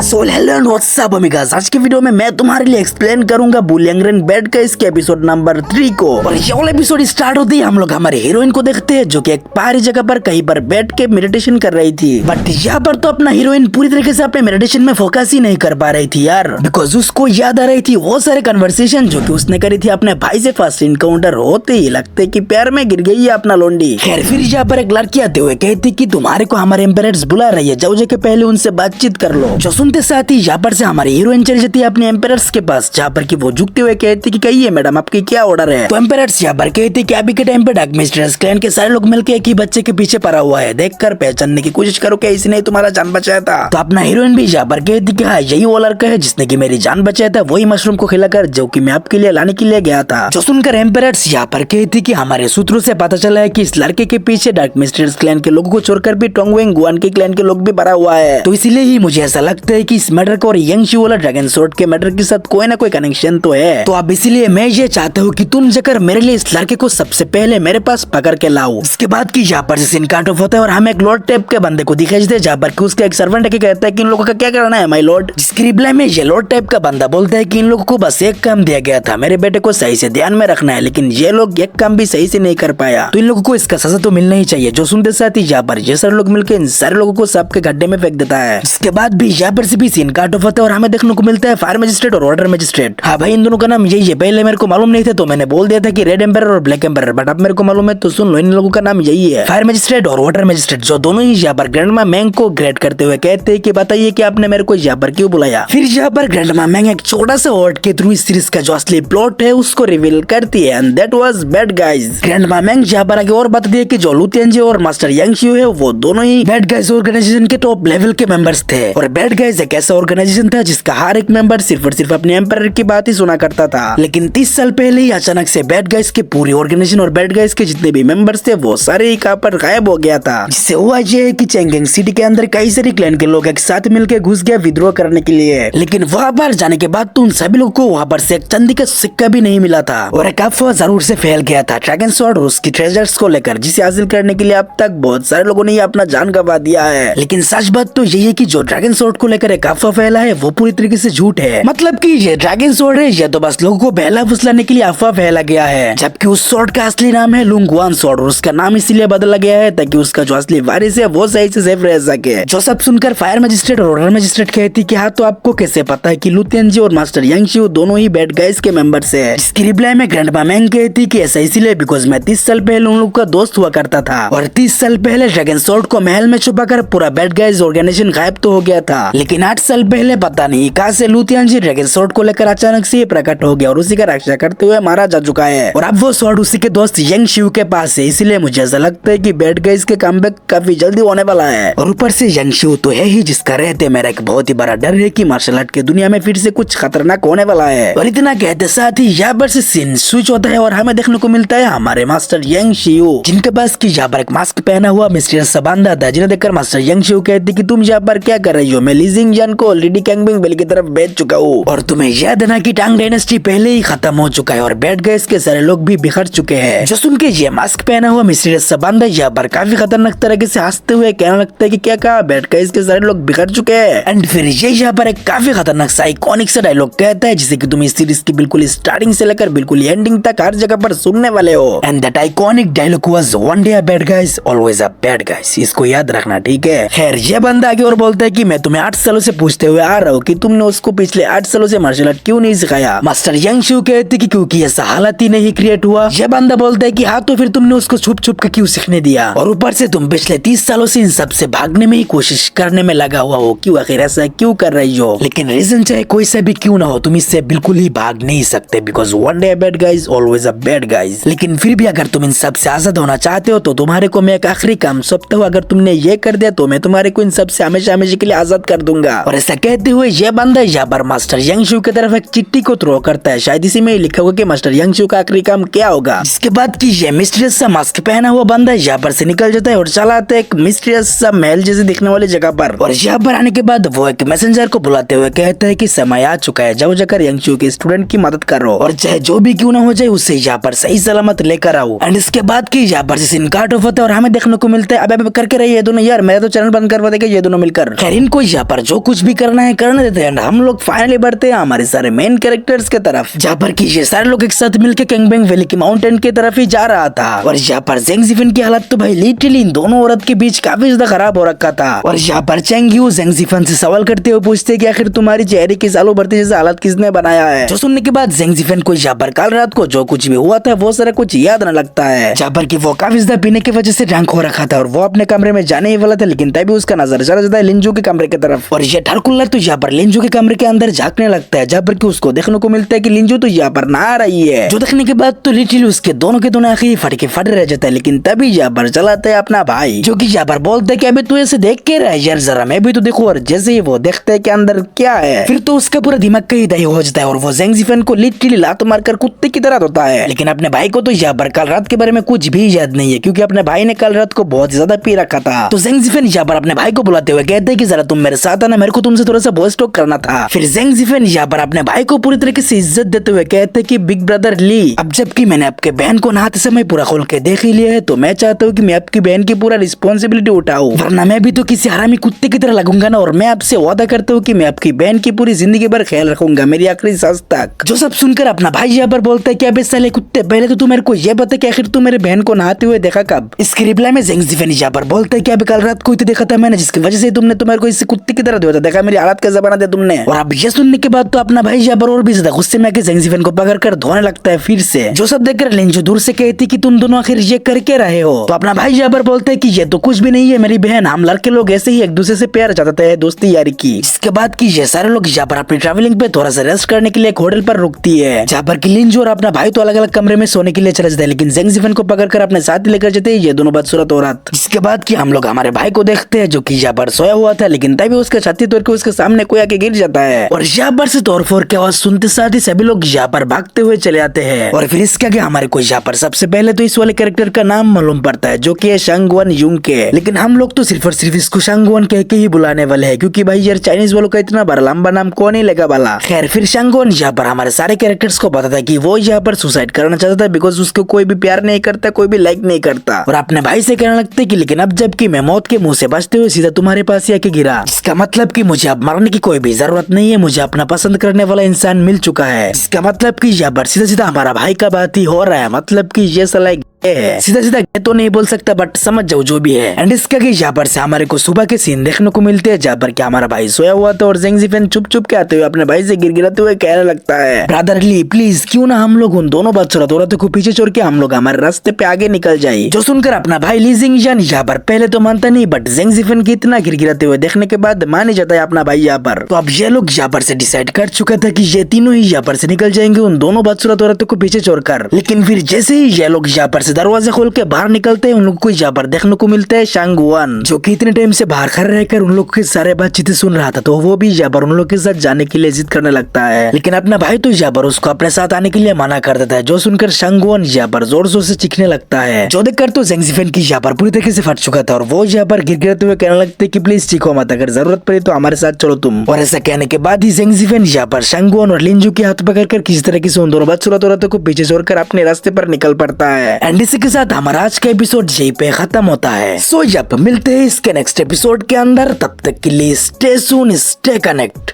So hello and what's up amigas, आज के video में मैं तुम्हारे लिए एक्सप्लेन करूंगा बुलियंग रन बैड का इसके एपिसोड नंबर 3 को। और ये वाला एपिसोड स्टार्ट होते ही हम लोग हमारे हीरोइन को देखते हैं जो कि एक पहाड़ी जगह पर कहीं पर बैठ के मेडिटेशन कर रही थी। बट यहाँ पर तो अपना हीरोइन पूरी तरीके से अपने मेडिटेशन में फोकस ही नहीं कर पा रही थी यार, बिकॉज उसको याद आ रही थी वो सारे कन्वर्सेशन जो कि उसने करी थी अपने भाई से फर्स्ट इनकाउंटर होते ही। लगते कि प्यार में गिर गई है अपना लोंडी। खैर फिर यहाँ पर एक लड़की आते हुए कहती कि तुम्हारे को हमारे एम्पेरर्स बुला रही है, जाओ जाके पहले उनसे बातचीत कर लो। जो सुनते साथ ही यहाँ पर से हमारी हीरोइन चली जाती है अपने एम्पेरर्स के पास, जहाँ पर कि वो झुकते हुए कहती कि कहिए मैडम आपकी क्या ऑर्डर है। तो एम्पेरर्स यहाँ पर कहती कि अभी के टाइम पे डार्क मिस्ट्रियस क्लैन के सारे लोग मिलकर एक ही बच्चे के पीछे पड़ा हुआ है, देखकर पहचानने की कोशिश करो क्या इसने तुम्हारा जान बचाया था। तो अपना हीरोइन भी यहाँ पर कहती कि हाँ यही वो लड़का है जिसने की मेरी जान बचाया था, वही मशरूम को खिलाकर जो कि मैं आपके लिए लाने के लिए गया था। जो सुनकर एम्पेरर्स यहाँ पर कहती कि हमारे सूत्रों से पता चला है कि इस लड़के के पीछे डार्क मिस्ट्रियस क्लैन के लोगों को छोड़कर भी टोंगवेंग गुआन के क्लैन के लोग भी भरा हुआ है। तो इसीलिए ही मुझे ऐसा लगता है कि इस मैटर को और यंग शू वाला ड्रैगन स्वॉर्ड के मैटर के साथ कोई ना कोई कनेक्शन तो है। तो अब इसीलिए मैं ये चाहता हूँ कि तुम जाकर मेरे लिए इस लड़के को सबसे पहले मेरे पास पकड़ के लाओ। इसके बाद की यहाँ पर सीन काट ऑफ होता है और हमें एक लॉर्ड टाइप के बंदे को दिखाई देते हैं, जहाँ पर उसके एक सर्वेंट है कि कहता है कि इन लोगों का क्या करना है माय लॉर्ड। जिसकी रिप्लाई में ये लॉर्ड टाइप का बंदा बोलता है कि इन लोगों को बस एक काम दिया गया था, मेरे बेटे को सही से ध्यान में रखना है, लेकिन ये लोग एक काम भी सही से नहीं कर पाया, तो इन लोगों को इसका सजा तो मिलना ही चाहिए। जो सुनते साथ ही यहाँ पर ये सारे लोग मिलकर इन सारे लोगों को सांप के गड्ढे में फेंक देता है। इसके बाद भी यहाँ पर से भी सीन काट ऑफ होता है और हमें देखने को मिलता है फायर मजिस्ट्रेट और वाटर मजिस्ट्रेट। हाँ भाई इन दोनों का नाम यही है, पहले मेरे को मालूम नहीं थे तो मैंने बोल दिया था कि रेड एम्पायर और ब्लैक एम्पायर, बट अब मेरे को मालूम है तो सुन लो इन लोगों का नाम यही है, फायर मजिस्ट्रेट और वाटर मजिस्ट्रेट। जो दोनों ही यहाँ पर ग्रैंडमा मैंग को ग्रेट करते हुए कहते हैं कि बताइए कि आपने मेरे को यहाँ पर क्यों बुलाया। फिर यहाँ पर ग्रैंडमा मैंग एक छोटा सा वर्ड के थ्रू इस सीरीज का जो असली प्लॉट है उसको रिवील करती है, and that was bad guys. Grandma मैंग यहाँ पर आगे और बताती है कि जो लू तियानजी और मास्टर यांग शिउ है वो दोनों ही बैड गाइज ऑर्गेनाइजेशन के टॉप लेवल के मेंबर्स थे। और बैड गाइज एक ऐसा ऑर्गेनाइजेशन था जिसका हर एक मेंबर सिर्फ और सिर्फ अपने एम्पायर की बात ही सुना करता था। लेकिन 30 साल पहले ही अचानक से बैड गाइज के पूरी ऑर्गेनाइजेशन और बैड गाइज के जितने भी मेंबर्स थे वो सारे ही कहां पर गायब हो गया था। जिससे हुआ ये है कि चेंगेंग सिटी के अंदर कई सारे क्लैन के लोग एक साथ मिलकर घुस गए विद्रोह करने के लिए। लेकिन वहां पर जाने के बाद तो उन सभी लोगों को वहां पर से एक चांदी का सिक्का भी नहीं मिला था और एक अफवाह जरूर से फैल गया था ड्रैगन स्वॉर्ड और उसकी ट्रेजर्स को लेकर, जिसे हासिल करने के लिए अब तक बहुत सारे लोगों ने अपना जान गंवा दिया है। लेकिन सच बात तो यही है कि जो ड्रैगन स्वॉर्ड को लेकर एक अफवाह फैला है वो पूरी तरीके से झूठ है। मतलब कि ये ड्रैगन स्वॉर्ड है ये तो बस लोगों को बहला फुसलाने के लिए अफवाह फैला गया है, जबकि उस स्वॉर्ड का असली नाम है लुंगवान स्वॉर्ड और उसका नाम इसीलिए बदला गया है ताकि उसका जो असली वारिस है वो सही से सेफ रह सके। जो सब सुनकर फायर मजिस्ट्रेट और वाटर मजिस्ट्रेट कहती कि हाँ तो आपको कैसे पता है कि लू तियानजी और मास्टर यांग शिउ दोनों ही बैड गाइज के मेंबर्स है। इसकी रिप्लाई में ग्रैंडमा मैंग कहती कि ऐसा इसलिए बिकॉज मैं 30 साल पहले उन लोगों का दोस्त हुआ करता था और 30 साल पहले ड्रैगन स्वॉर्ड को महल में छुपाकर पूरा बैड गाइज ऑर्गेनाइजेशन गायब तो हो गया था, लेकिन 8 साल पहले पता नहीं कहां से लू तियानजी ड्रैगन स्वॉर्ड को लेकर अचानक से प्रकट हो गया और उसी का रक्षा करते हुए मारा जा चुका है। और अब वो स्वॉर्ड उसी के दोस्त यांग शिउ के पास है, इसीलिए मुझे ऐसा लगता है कि बैड गाइज के कमबैक काफी जल्दी होने वाला है। और ऊपर से यांग शिउ तो है ही जिसका रहते मेरा एक बहुत ही बड़ा डर है कि मार्शल आर्ट की दुनिया में फिर से कुछ खतरनाक होने वाला है। और इतना कहते साथ ही यहाँ पर से सीन स्विच होता है और हमें देखने को मिलता है हमारे मास्टर यांग शिउ, जिनके पास की यहाँ पर एक मास्क पहना हुआ मिस्टीरियस सा बांधा था, जिन्हें देखकर मास्टर यांग शिउ कहती कि तुम यहाँ पर क्या कर रही हो, मैं ली जिंगजियान को ऑलरेडी कैंगबिंग बेल की तरफ भेज चुका हूँ और तुम्हें याद है ना कि टांग डायनेस्टी पहले ही खत्म हो चुका है और बैड गाइज के सारे लोग भी बिखर चुके हैं। जो सुन के ये मास्क पहना हुआ मिस्टीरियस सा बांधा यहाँ पर काफी खतरनाक तरीके से हंसते हुए कहने लगता है कि क्या कहा, बैड गाइज के सारे लोग बिखर चुके हैं। एंड फिर ये यहाँ पर एक काफी खतरनाक सा आइकॉनिक सा डायलॉग कहता है जिसे कि तुम इस सीरीज की बिल्कुल स्टार्टिंग से लेकर बिल्कुल एंडिंग तक हर जगह पर सुनने वाले हो। And that iconic dialogue was one day a bad guys always a bad guys, इसको याद रखना ठीक है। खैर ये बंदा आगे और बोलता है कि मैं तुम्हें 8 सालों से पूछते हुए आ रहा हूँ कि तुमने उसको पिछले 8 सालों से मार्शल आर्ट क्यों नहीं सिखाया। मास्टर यांग शिउ कहते कि क्योंकि ऐसा हालत ही नहीं क्रिएट हुआ। ये बंदा बोलता है कि हाँ तो फिर तुमने उसको छुप छुप के क्यों सीखने दिया, और ऊपर से तुम पिछले 30 सालों से इन सब से भागने में ही कोशिश करने में लगा हुआ हो, क्यों आखिर ऐसा क्यों कर रही हो। लेकिन रीजन चाहे कोई सा भी क्यों ना हो तुम इससे बिल्कुल ही भाग नहीं सकते, because one day bad guys always a bad guys. लेकिन फिर भी अगर तुम इन सब से आजाद होना चाहते हो तो तुम्हारे को मैं एक आखिरी काम सौंपता हूँ, अगर तुमने ये कर दिया तो मैं तुम्हारे को इन सब से हमेशा हमेशा के लिए आजाद कर दूंगा। और ऐसा कहते हुए ये बंदा यहाँ पर मास्टर यांग शिउ की तरफ एक चिट्ठी को थ्रो करता है, शायद इसी में लिखा होगा कि मास्टर यांग शिउ का आखिरी काम क्या होगा। जिसके बाद की ये मिस्टीरियस सा मास्क पहना हुआ बंदा यहाँ पर से निकल जाता है और चला आता है एक मिस्टीरियस सा महल जैसे दिखने वाली जगह पर। और यहाँ पर आने के बाद वो एक मैसेंजर को बुलाते हुए कहता है कि समय आ चुका है, जाओ जाकर यांग शिउ के स्टूडेंट की मदद करो और चाहे जो भी क्यों ना हो जाए उसे यहाँ पर सही सलामत लेकर आओ। एंड इसके बाद की यहाँ पर सीन काट ऑफ होता है और हमें देखने को मिलता है अब करके रही है दोनों यार, मेरा तो चैनल बंद करवा देगा ये दोनों मिलकर। खैर इनको यहाँ पर जो जो कुछ भी करना है करने देते हैं। हम लोग फाइनली बढ़ते हैं हमारे सारे मेन कैरेक्टर्स के तरफ, जहाँ पर कि ये सारे लोग एक साथ मिलकर कैंगबैंग वैली की माउंटेन की तरफ ही जा रहा था। और यहाँ पर जेंग जिफेन की हालत तो भाई लिटरली इन दोनों औरत के बीच काफी ज्यादा खराब हो रखा था। और यहाँ पर चेंग यू जेंग जिफेन से सवाल करते हुए पूछते कि आखिर तुम्हारी चेहरे की सालों बढ़ती जैसे हालत किसने बनाया है। जो सुनने के बाद जेंग जिफेन को यहाँ पर कल रात को जो कुछ भी हुआ था वो सारा कुछ याद न लगता है। जहाँ पर कि वो काफी ज्यादा पीने की वजह से ड्रंक हो रखा था और वो अपने कमरे में जाने ही वाला था, लेकिन तभी उसका नजर चला जाता है लिंजू के कमरे की तरफ। और ये ढरकुल्ला तो यहाँ पर लिंजू के कमरे के अंदर झांकने लगता है, जहाँ पर कि उसको देखने को मिलता है कि लिंजू तो यहाँ पर नहा रही है। जो देखने के बाद तो लिटरली उसके दोनों के दोनों आंखें फट के फट रह जाता है। लेकिन तभी यहाँ पर चलाता है अपना भाई, जो कि यहाँ पर बोलता है कि अबे तू ऐसे देख के रहा है यार, जरा मैं भी तो देखूं। और जैसे ही वो देखता है कि अंदर क्या है, फिर तो उसका पूरा दिमाग कहीं दही हो जाता है और वो जेंग जिफेन को लिटरली लात मारकर कुत्ते की तरह धोता है। लेकिन अपने भाई को तो यहाँ पर कल रात के बारे में कुछ भी याद नहीं है, क्योंकि अपने भाई ने कल रात को बहुत ज्यादा पी रखा था। तो जेंग जिफेन यहाँ पर अपने भाई को बुलाते हुए कहते हैं कि जरा तुम मेरे साथ आना, मेरे को तुमसे थोड़ा सा वॉइस टॉक करना था। फिर जेंग जिफेन यहाँ पर अपने भाई को पूरी तरीके से इज्जत देते हुए कहते हैं कि बिग ब्रदर ली, अब जबकि मैंने आपके बहन को नहाते समय पूरा खोल के देख ही लिया है, तो मैं चाहता हूँ कि मैं आपकी बहन की पूरा रिस्पॉन्सिबिलिटी उठाऊं, वरना मैं भी तो किसी हरामी कुत्ते की तरह लगूंगा ना। और मैं आपसे वादा करता हूँ कि मैं आपकी बहन की पूरी जिंदगी भर ख्याल रखूंगा, मेरी आखिरी सांस तक। जो सब सुनकर अपना भाई यहाँ पर बोलता है कि अबे साले कुत्ते, पहले तो तू मेरे को ये बता कि आखिर तू मेरे बहन को नहाते हुए देखा कब। इसके रिप्लाई में जेंग जिफेन यहाँ पर बोलता है कि अभी कल रात को तो देखा था मैंने, जिसकी वजह से तुमने तुम्हारे को इससे कुत्ते की तरह धोया था, देखा मेरी हालत कैसा बना दिया तुमने। और अब ये सुनने के बाद तो अपना भाई यहाँ पर और भी ज्यादा गुस्से में आके जेंग जिफेन को पकड़ कर धोने लगता है फिर से। जो सब देखकर लिंजू दूर से कहती कि तुम दोनों आखिर ये करके रहे हो। तो अपना भाई यहाँ पर बोलता है कि ये तो कुछ भी नहीं है मेरी बहन, हम लड़के लोग ऐसे ही एक दूसरे से प्यार चाहते हैं, दोस्ती यारी की। इसके बाद की ये सारे लोग यहाँ पर अपनी ट्रैवलिंग पे थोड़ा सा रेस्ट करने के लिए एक होटल पर रुकती है, जहाँ पर कि लिंजू और अपना भाई तो अलग अलग कमरे में सोने के लिए चले जाते हैं, लेकिन जेंग जिफेन को पकड़कर अपने साथ लेकर जाते हैं ये दोनों बदसूरत औरत। इसके बाद की हम लोग हमारे भाई को देखते हैं जो कि यहाँ पर सोया हुआ था, लेकिन तभी उसका छाती तोड़ के उसके सामने कोई आके गिर जाता है। और यहाँ पर से तोड़ फोड़ की आवाज सुनते साथ ही सभी लोग यहाँ पर भागते हुए चले आते हैं। और फिर इसके आगे हमारे को यहाँ पर सबसे पहले तो इस वाले कैरेक्टर का नाम मालूम पड़ता है, जो कि है शांगवन युंग के। लेकिन हम लोग तो सिर्फ और सिर्फ इसको शांगवन कह के ही बुलाने वाले हैं, क्योंकि भाई यार चाइनीज वालों का इतना बड़ा लंबा नाम कौन ही लगा वाला। खैर फिर शांगवन यहाँ पर हमारे सारे कैरेक्टर्स को पता था कि वो यहाँ पर सुसाइड करना चाहता था, बिकॉज उसको कोई भी प्यार नहीं करता, कोई भी लाइक नहीं करता। और अपने भाई से कहने लगते कि लेकिन अब जबकि मैं मौत के मुंह से बचते हुए सीधा तुम्हारे पास ही आके गिरा, इसका मतलब कि मुझे अब मरने की कोई भी जरूरत नहीं है, मुझे अपना पसंद करने वाला इंसान मिल चुका है। इसका मतलब कि यहाँ पर सीधा सीधा हमारा भाई का बात ही हो रहा है, मतलब कि ये साला है। सीधा सीधा तो नहीं बोल सकता, बट समझ जाओ जो भी है। एंड इसका यहाँ पर से हमारे को सुबह के सीन देखने को मिलते हैं, जहाँ पर क्या हमारा भाई सोया हुआ था और जेंग जिफेन चुप चुप के आते हुए अपने भाई से गिड़गिड़ाते हुए कहने लगता है, ब्रदर ली प्लीज क्यों ना हम लोग उन दोनों बदसूरत औरतों को पीछे छोड़ के हम लोग हमारे रास्ते पे आगे निकल जाए। जो सुनकर अपना भाई ली जिंगजान यहाँ पर पहले तो मानता नहीं, बट जेंग जिफेन की इतना गिड़गिड़ाते हुए देखने के बाद मान ही जाता है अपना भाई यहाँ पर। तो अब ये लोग यहाँ पर से डिसाइड कर चुका था कि ये तीनों ही यहाँ पर से निकल जाएंगे उन दोनों बदसूरत औरतों को पीछे छोड़कर। लेकिन फिर जैसे ही ये लोग यहाँ पर से दरवाजा खोल के बाहर निकलते हैं, उन लोग को यहाँ पर देखने को मिलता है शांगवन, जो कि इतने टाइम से बाहर खड़े रहकर उन लोग के सारे बातचीत सुन रहा था। तो वो भी यहाँ पर उन लोग के साथ जाने के लिए जिद करने लगता है, लेकिन अपना भाई तो यहाँ पर उसको अपने साथ आने के लिए मना कर देता है। जो सुनकर शांगवन यहाँ पर जोर जोर से चीखने लगता है, जो देखकर तो जेंग जिफेन की यहाँ पर पूरी तरीके से फट चुका था और वो यहाँ पर गिड़गिड़ाते हुए कहने लगते कि प्लीज चीखो मत, अगर जरूरत पड़ी तो हमारे साथ चलो तुम। और ऐसा कहने के बाद ही जेंग जिफेन यहाँ पर शांगवन और लिंजू के हाथ पकड़कर किसी तरीके से उन दोनों बदसूरत औरतों को पीछे छोड़कर अपने रास्ते पर निकल पड़ता है। एंड इसी के साथ हमारा आज का एपिसोड यहीं पे खत्म होता है। सो जब मिलते हैं इसके नेक्स्ट एपिसोड के अंदर, तब तक के लिए स्टे सून, स्टे कनेक्ट।